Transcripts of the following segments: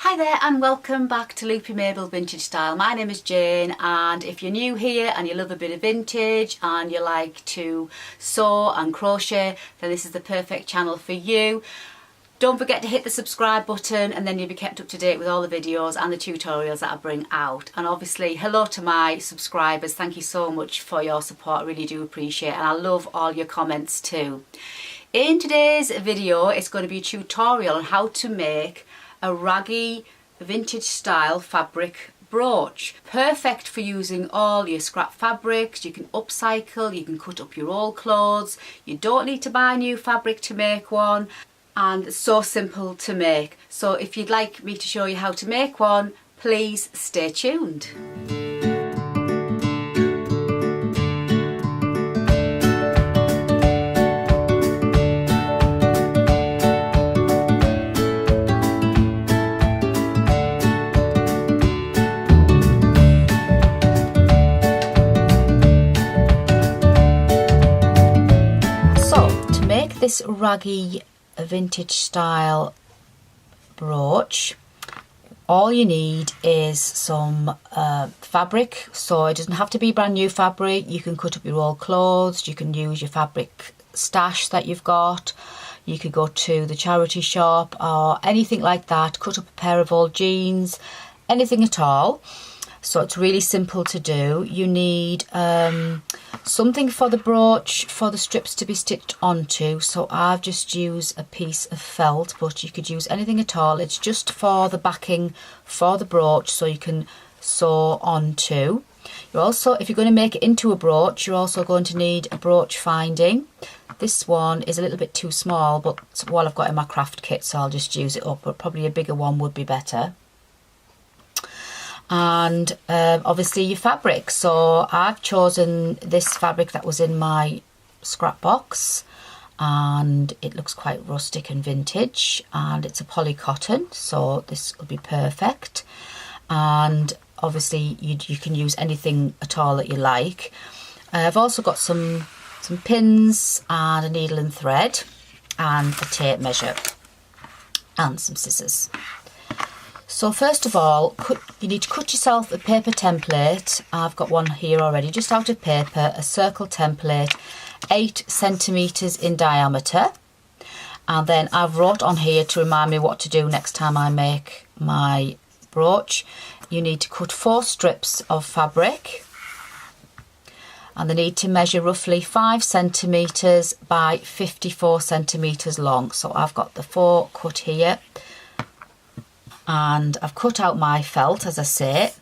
Hi there and welcome back to Loopy Mabel Vintage Style. My name is Jane, and if you're new here and you love a bit of vintage and you like to sew and crochet, then this is the perfect channel for you. Don't forget to hit the subscribe button and then you'll be kept up to date with all the videos and the tutorials that I bring out. And obviously hello to my subscribers, thank you so much for your support, I really do appreciate it, and I love all your comments too. In today's video it's going to be a tutorial on how to make a raggy vintage style fabric brooch. Perfect for using all your scrap fabrics. You can upcycle, you can cut up your old clothes, you don't need to buy new fabric to make one, and it's so simple to make. So if you'd like me to show you how to make one, please stay tuned. This raggy vintage style brooch, all you need is some fabric. So it doesn't have to be brand new fabric. You can cut up your old clothes, you can use your fabric stash that you've got, you could go to the charity shop or anything like that, cut up a pair of old jeans, anything at all. So it's really simple to do. You need something for the brooch, for the strips to be stitched onto. So I've just used a piece of felt, but you could use anything at all. It's just for the backing for the brooch, so you can sew onto. You're also, if you're going to make it into a brooch, you're also going to need a brooch finding. This one is a little bit too small, but what I've got in my craft kit, so I'll just use it up, but probably a bigger one would be better. And obviously your fabric. So I've chosen this fabric that was in my scrap box, and it looks quite rustic and vintage, and it's a poly cotton, so this will be perfect. And obviously you can use anything at all that you like. I've also got some pins and a needle and thread and a tape measure and some scissors. So first of all, you need to cut yourself a paper template. I've got one here already, just out of paper, a circle template, 8 centimetres in diameter. And then I've wrote on here to remind me what to do next time I make my brooch. You need to cut 4 strips of fabric, and they need to measure roughly 5 centimetres by 54 centimetres long. So I've got the 4 cut here. And I've cut out my felt, as I say.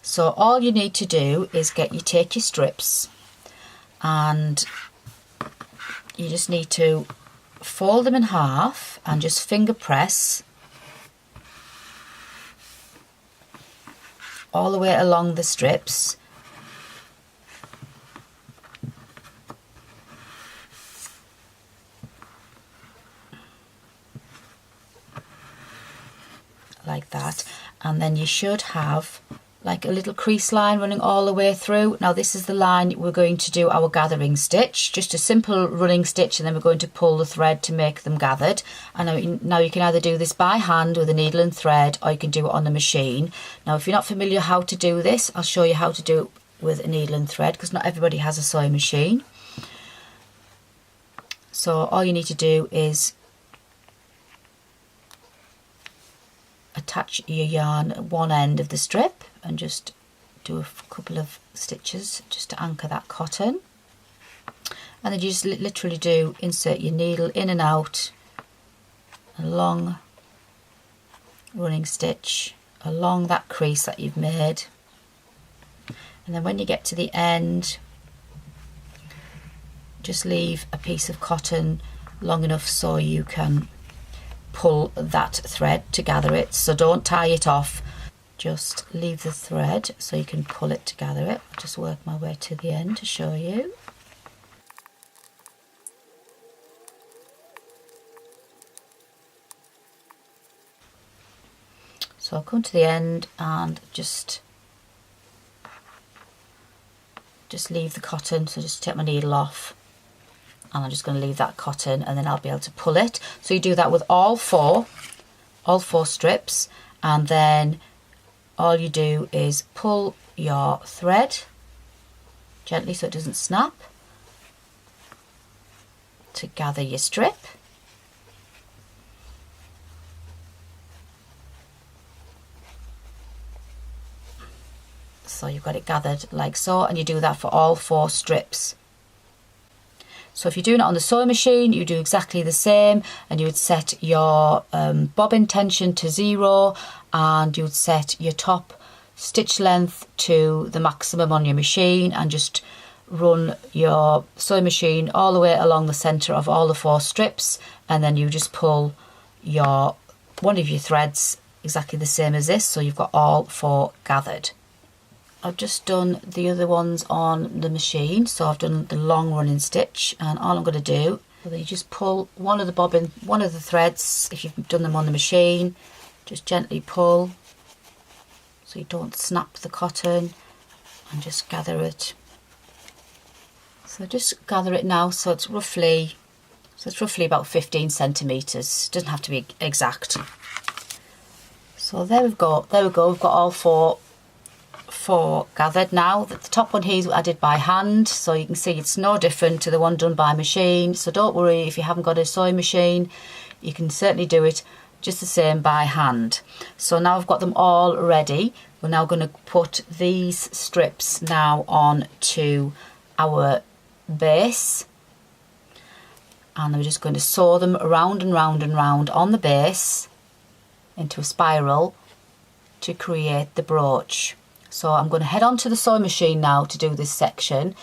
So all you need to do is take your strips, and you just need to fold them in half and just finger press all the way along the strips. Like that, and then you should have like a little crease line running all the way through. Now this is the line we're going to do our gathering stitch, just a simple running stitch, and then we're going to pull the thread to make them gathered. And now you can either do this by hand with a needle and thread, or you can do it on the machine. Now if you're not familiar how to do this, I'll show you how to do it with a needle and thread, because not everybody has a sewing machine. So all you need to do is attach your yarn at one end of the strip and just do a couple of stitches just to anchor that cotton, and then you just literally insert your needle in and out, a long running stitch along that crease that you've made, and then when you get to the end, just leave a piece of cotton long enough so you can pull that thread to gather it. So don't tie it off, just leave the thread so you can pull it to gather it. I'll just work my way to the end to show you. So I'll come to the end and just leave the cotton, so just take my needle off, and I'm just going to leave that cotton, and then I'll be able to pull it. So you do that with all four strips, and then all you do is pull your thread gently so it doesn't snap to gather your strip. So you've got it gathered like so, and you do that for all 4 strips. So if you're doing it on the sewing machine, you do exactly the same, and you would set your bobbin tension to 0, and you would set your top stitch length to the maximum on your machine, and just run your sewing machine all the way along the centre of all the 4 strips, and then you just pull one of your threads exactly the same as this, so you've got all 4 gathered. I've just done the other ones on the machine, so I've done the long running stitch, and all I'm going to do is you just pull one of the threads, if you've done them on the machine, just gently pull so you don't snap the cotton, and just gather it. So just gather it now, so it's roughly about 15 centimetres, doesn't have to be exact. So there we go, we've got all 4 gathered now. The top one here is I did by hand, so you can see it's no different to the one done by machine, so don't worry if you haven't got a sewing machine, you can certainly do it just the same by hand. So now I've got them all ready. We're now going to put these strips now on to our base, and we're just going to sew them around and round and round on the base into a spiral to create the brooch. So I'm going to head on to the sewing machine now to do this section,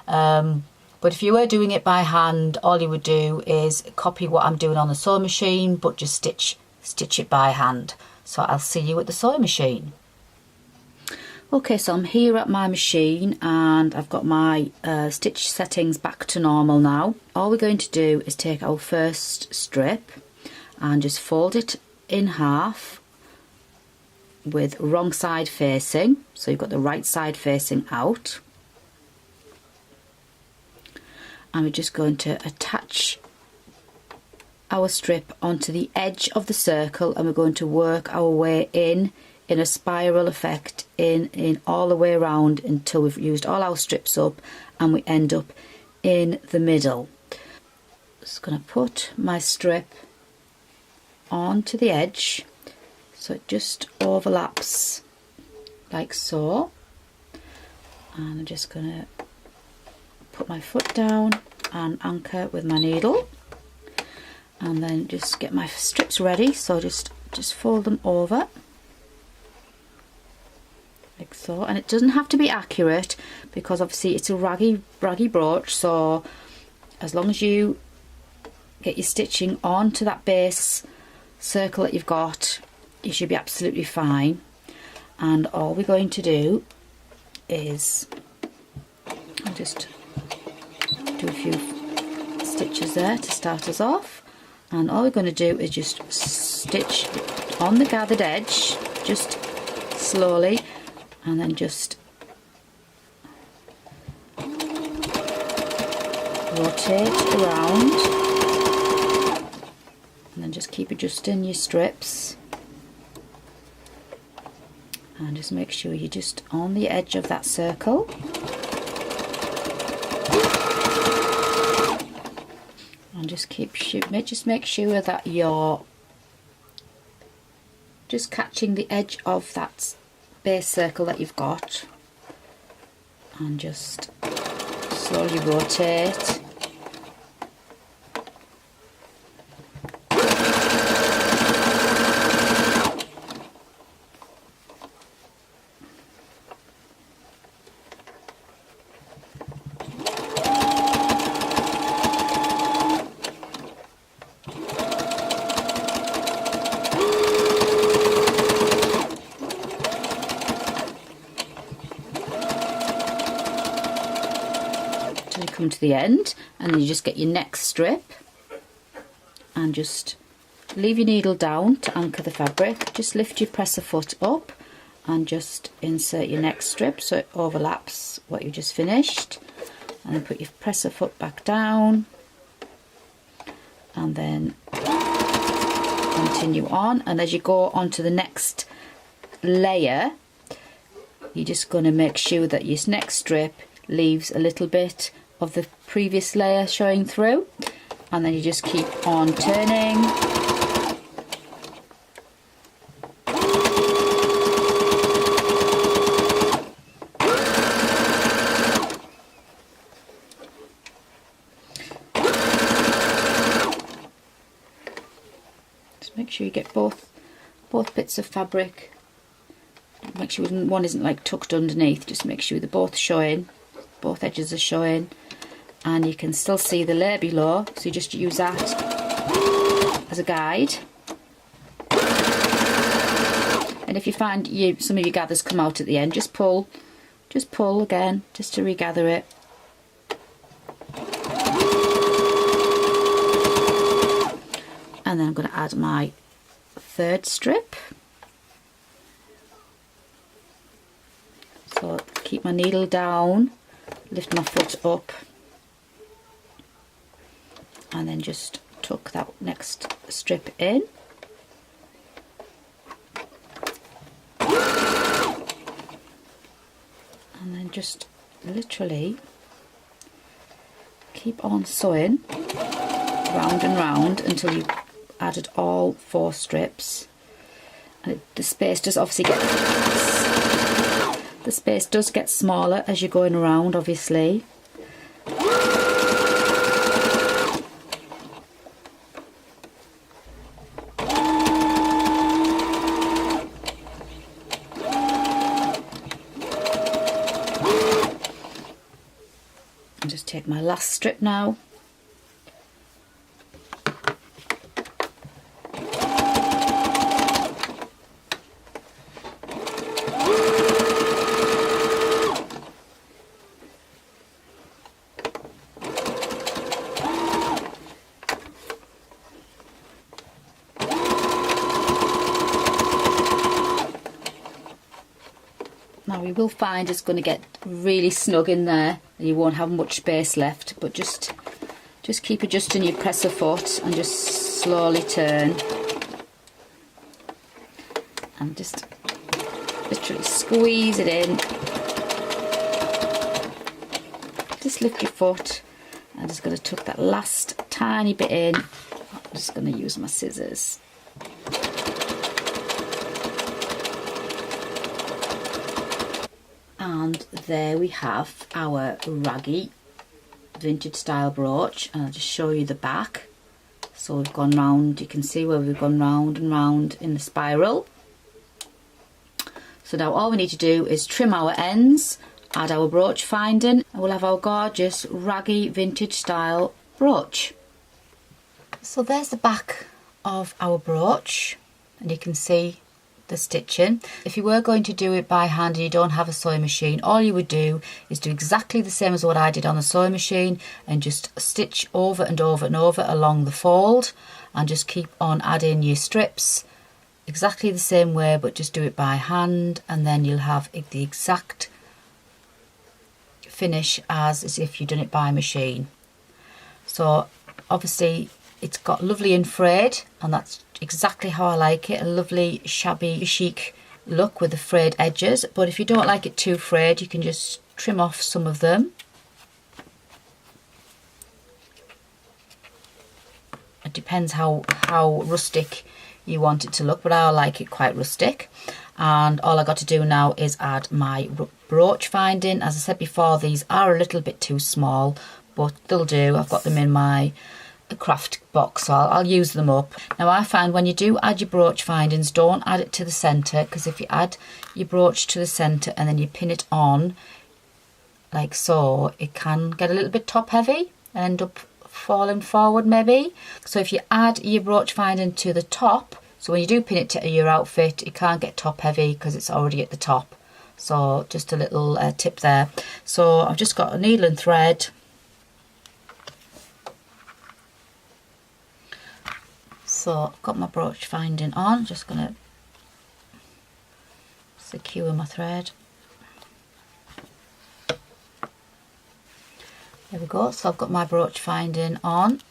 but if you were doing it by hand, all you would do is copy what I'm doing on the sewing machine, but just stitch it by hand. So I'll see you at the sewing machine. Okay, so I'm here at my machine, and I've got my stitch settings back to normal now. All we're going to do is take our first strip and just fold it in half with wrong side facing, so you've got the right side facing out, and we're just going to attach our strip onto the edge of the circle, and we're going to work our way in a spiral effect in all the way around until we've used all our strips up and we end up in the middle. Just going to put my strip onto the edge so it just overlaps like so, and I'm just going to put my foot down and anchor with my needle, and then just get my strips ready. So just fold them over like so, and it doesn't have to be accurate because obviously it's a raggy brooch, so as long as you get your stitching onto that base circle that you've got, you should be absolutely fine. And all we're going to do is I'll just do a few stitches there to start us off, and all we're going to do is just stitch on the gathered edge just slowly, and then just rotate around, and then just keep adjusting your strips, and just make sure you're just on the edge of that circle. And just make sure that you're just catching the edge of that base circle that you've got, and just slowly rotate. Come to the end, and then you just get your next strip and just leave your needle down to anchor the fabric. Just lift your presser foot up and just insert your next strip so it overlaps what you just finished, and then put your presser foot back down, and then continue on, and as you go on to the next layer, you're just going to make sure that your next strip leaves a little bit of the previous layer showing through, and then you just keep on turning. Just make sure you get both bits of fabric. Make sure one isn't like tucked underneath, just make sure they're both showing, both edges are showing, and you can still see the layer below, so you just use that as a guide. And if you find some of your gathers come out at the end, just pull again, just to regather it. And then I'm going to add my third strip. So keep my needle down, lift my foot up, and then just tuck that next strip in. And then just literally keep on sewing round and round until you've added all 4 strips. And the space does obviously get smaller as you're going around, obviously. I'll just take my last strip now. Now you will find it's going to get really snug in there and you won't have much space left, but just keep adjusting your presser foot and just slowly turn and just literally squeeze it in. Just lift your foot. I'm just going to tuck that last tiny bit in. I'm just going to use my scissors. And there we have our Raggy vintage style brooch, and I'll just show you the back. So we've gone round, you can see where we've gone round and round in the spiral. So now all we need to do is trim our ends, add our brooch finding, and we'll have our gorgeous Raggy vintage style brooch. So there's the back of our brooch, and you can see the stitching. If you were going to do it by hand and you don't have a sewing machine, all you would do is do exactly the same as what I did on the sewing machine and just stitch over and over and over along the fold, and just keep on adding your strips exactly the same way, but just do it by hand, and then you'll have the exact finish as if you'd done it by machine. So obviously it's got lovely and frayed, and that's exactly how I like it, a lovely shabby chic look with the frayed edges. But if you don't like it too frayed, you can just trim off some of them. It depends how rustic you want it to look, but I like it quite rustic. And all I got to do now is add my brooch finding. As I said before, these are a little bit too small, but they'll do. I've got them in my craft box, so I'll use them up. Now I find when you do add your brooch findings, don't add it to the centre, because if you add your brooch to the centre and then you pin it on like so, it can get a little bit top heavy and end up falling forward maybe. So if you add your brooch finding to the top, so when you do pin it to your outfit, it can't get top heavy because it's already at the top. So just a little tip there. So I've just got a needle and thread. So I've got my brooch finding on, just going to secure my thread. There we go, so I've got my brooch finding on,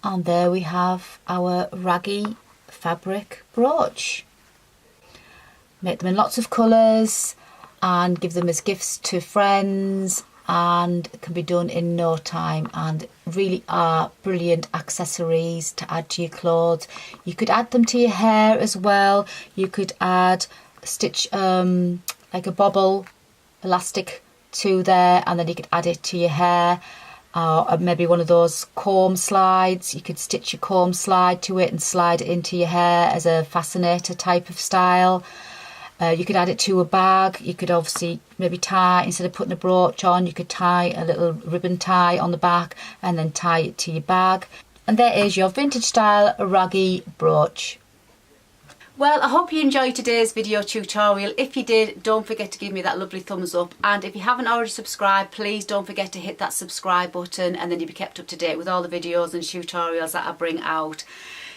and there we have our Raggy fabric brooch. Make them in lots of colours and give them as gifts to friends, and it can be done in no time, and really are brilliant accessories to add to your clothes. You could add them to your hair as well. You could stitch like a bobble elastic to there, and then you could add it to your hair, or maybe one of those comb slides. You could stitch your comb slide to it and slide it into your hair as a fascinator type of style. You could add it to a bag. You could obviously maybe tie, instead of putting a brooch on, you could tie a little ribbon tie on the back and then tie it to your bag. And there is your vintage style Raggy brooch. Well, I hope you enjoyed today's video tutorial. If you did, don't forget to give me that lovely thumbs up. And if you haven't already subscribed, please don't forget to hit that subscribe button, and then you'll be kept up to date with all the videos and tutorials that I bring out.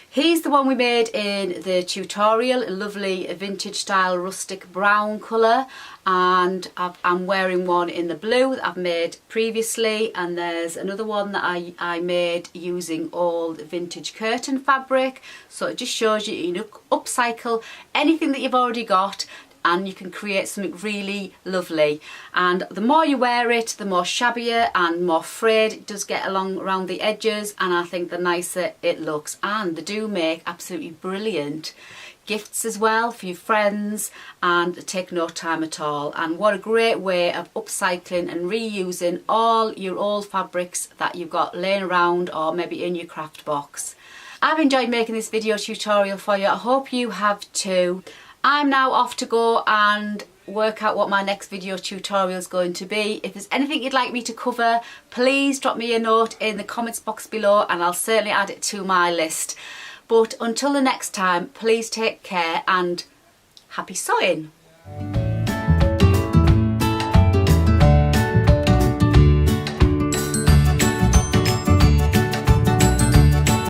Here's the one we made in the tutorial, a lovely vintage style rustic brown colour, and I'm wearing one in the blue that I've made previously, and there's another one that I made using old vintage curtain fabric. So it just shows you can upcycle anything that you've already got, and you can create something really lovely. And the more you wear it, the more shabbier and more frayed it does get around the edges, and I think the nicer it looks. And they do make absolutely brilliant gifts as well for your friends, and take no time at all. And what a great way of upcycling and reusing all your old fabrics that you've got laying around, or maybe in your craft box. I've enjoyed making this video tutorial for you. I hope you have too. I'm now off to go and work out what my next video tutorial is going to be. If there's anything you'd like me to cover, please drop me a note in the comments box below, and I'll certainly add it to my list. But until the next time, please take care and happy sewing.